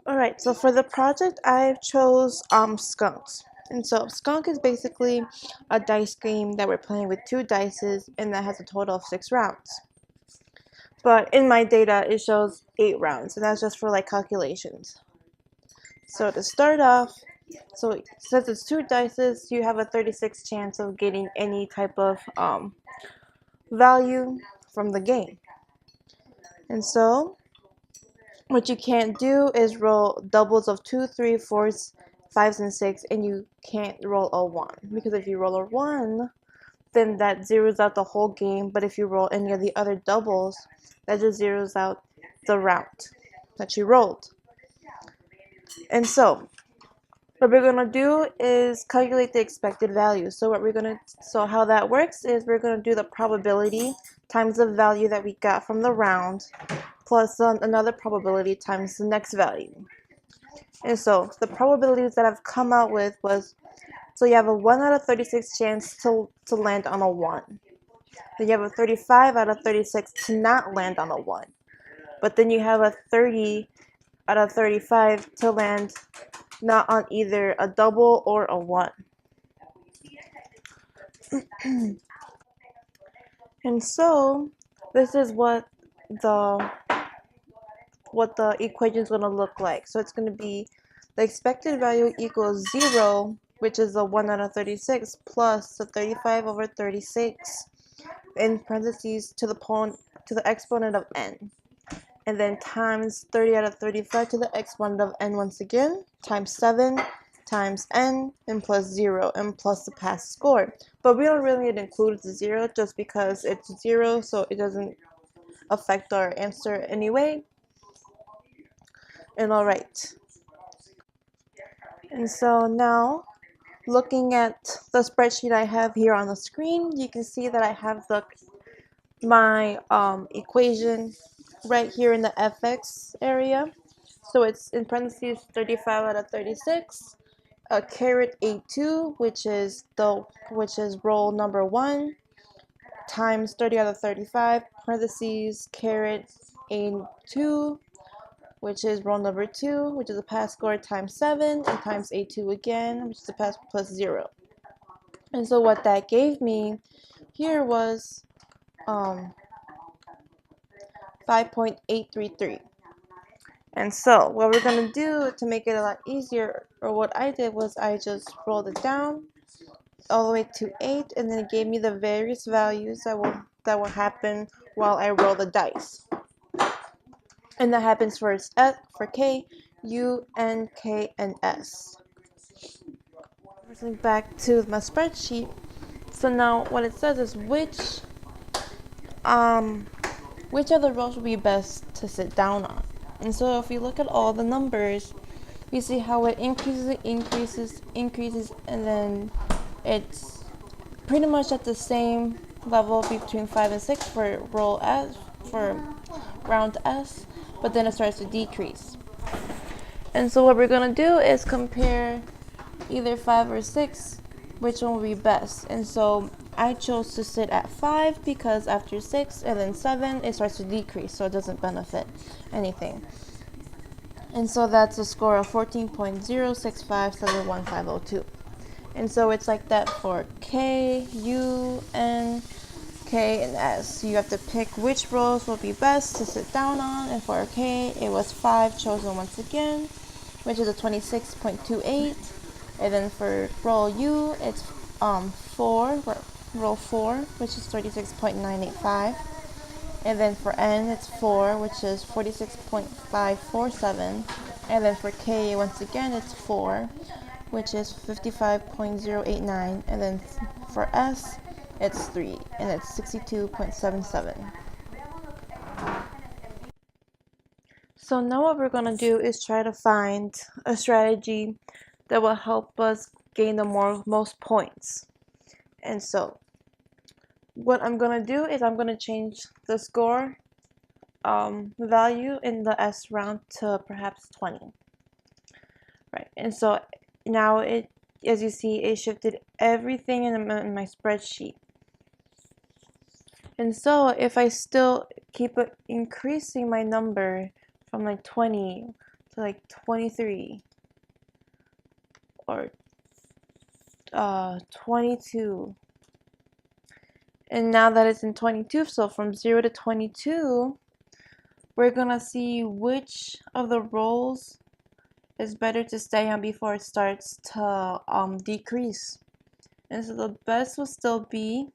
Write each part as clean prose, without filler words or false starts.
Alright, so for the project I chose Skunks. And so Skunk is basically a dice game that we're playing with 2 dices and that has a total of 6 rounds. But in my data it shows 8 rounds and that's just for like calculations. So to start off, so since it's 2 dices, you have a 36 chance of getting any type of value from the game. And so what you can't do is roll doubles of 2, 3, 4s, 5s, and 6, and you can't roll a 1. Because if you roll a 1, then that zeroes out the whole game, but if you roll any of the other doubles, that just zeroes out the round that you rolled. And so, what we're gonna do is calculate the expected value. So how that works is we're gonna do the probability times the value that we got from the round plus another probability times the next value. And so the probabilities that I've come out with was, so you have a 1 out of 36 chance to land on a 1. Then you have a 35 out of 36 to not land on a 1. But then you have a 30 out of 35 to land not on either a double or a 1. And so this is what the equation is going to look like. So it's going to be the expected value equals 0, which is the 1 out of 36, plus the 35 over 36 in parentheses to the exponent of n. And then times 30 out of 35 to the exponent of n once again, times 7 times n, and plus 0, and plus the past score. But we don't really need to include the 0 just because it's 0, so it doesn't affect our answer anyway. And alright. And so now, looking at the spreadsheet I have here on the screen, you can see that I have my equation right here in the fx area. So it's in parentheses 35 out of 36, a caret a2, which is roll number 1, times 30 out of 35, parentheses caret a2, which is roll number 2, which is a pass score times 7, and times a2 again, which is a pass plus 0. And so what that gave me here was 5.833. And so what we're going to do to make it a lot easier, or what I did was I just rolled it down all the way to 8, and then it gave me the various values that will happen while I roll the dice. And that happens for K, U, N, K, and S. Back to my spreadsheet. So now what it says is which of the rows would be best to sit down on. And so if we look at all the numbers, we see how it increases, and then it's pretty much at the same level between 5 and 6 for round S, but then it starts to decrease. And so what we're going to do is compare either 5 or 6, which one will be best. And so I chose to sit at 5 because after 6 and then 7, it starts to decrease, so it doesn't benefit anything. And so that's a score of 14.06571502. And so it's like that for K, U, N, K, and S. You have to pick which rows will be best to sit down on. And for K, it was 5 chosen once again, which is a 26.28. And then for roll U, it's 4, roll 4, which is 36.985. And then for N, it's 4, which is 46.547. And then for K, once again, it's 4, which is 55.089. And then for S, it's 3, and it's 62.77. So now what we're going to do is try to find a strategy that will help us gain the most points. And so what I'm going to do is I'm going to change the score value in the S round to perhaps 20. Right, and so now as you see, it shifted everything in my spreadsheet. And so if I still keep increasing my number from like 20 to like 23 or 22. And now that it's in 22, so from 0 to 22, we're gonna see which of the rolls is better to stay on before it starts to decrease. And so the best will still be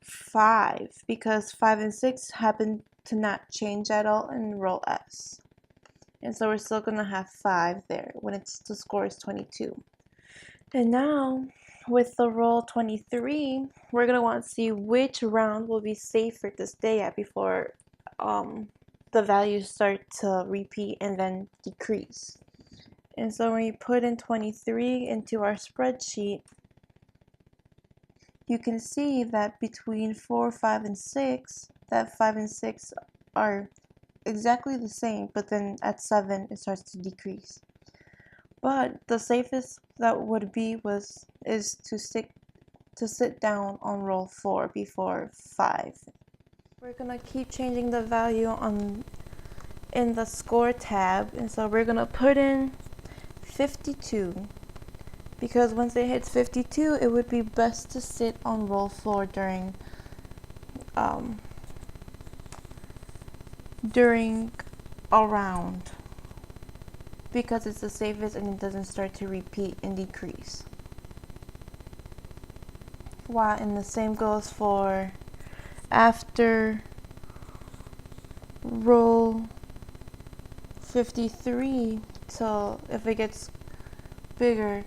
5, because 5 and 6 happen to not change at all in roll S. And so we're still gonna have 5 there when the score is 22. And now with the roll 23, we're gonna want to see which round will be safer to stay at before the values start to repeat and then decrease. And so when you put in 23 into our spreadsheet, you can see that between 4, 5, and 6, that 5 and 6 are exactly the same, but then at 7 it starts to decrease. But the safest that would be is to sit down on roll 4 before 5. We're gonna keep changing the value in the score tab, and so we're gonna put in 52, because once it hits 52, it would be best to sit on roll 4 during a round, because it's the safest and it doesn't start to repeat and decrease. And the same goes for after roll 53, so if it gets bigger,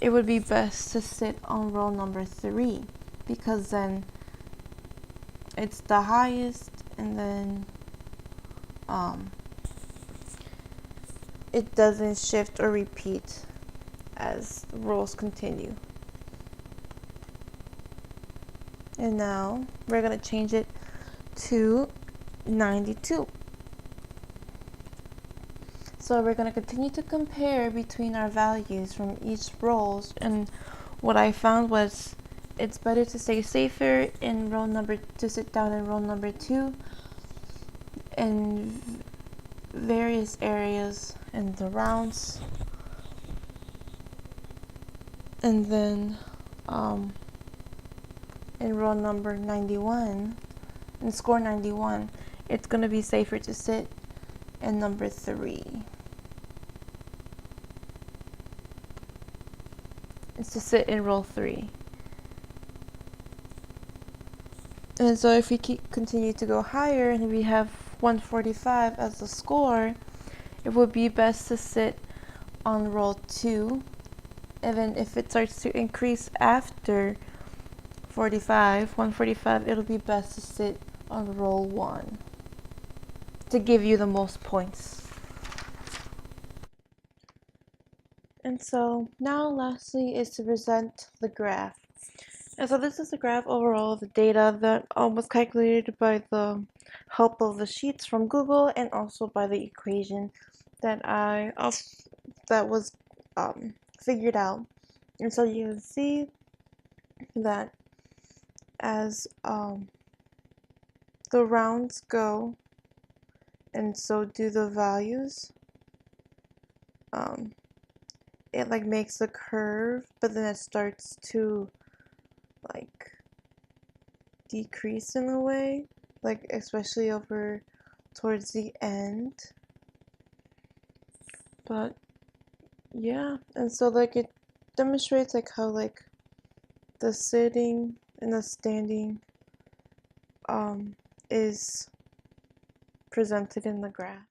it would be best to sit on roll number 3, because then it's the highest, and then it doesn't shift or repeat as rolls continue. And now we're going to change it to 92. So we're going to continue to compare between our values from each rolls, and what I found was it's better to stay safer in roll number, to sit down in roll number 2 in various areas in the rounds, and then in roll number 91, in score 91, it's going to be safer to sit in number 3. It's to sit in roll 3. And so if we continue to go higher and we have 145 as the score, it would be best to sit on roll 2. And then if it starts to increase after 145, it'll be best to sit on roll 1 to give you the most points. And so now lastly is to present the graph. And so this is the graph overall of the data that was calculated by the help of the sheets from Google, and also by the equation that was figured out. And so you can see that as the rounds go, and so do the values, it like makes a curve, but then it starts to like decrease in a way, like especially over towards the end. But yeah, and so like it demonstrates like how like the sitting and the standing is presented in the graph.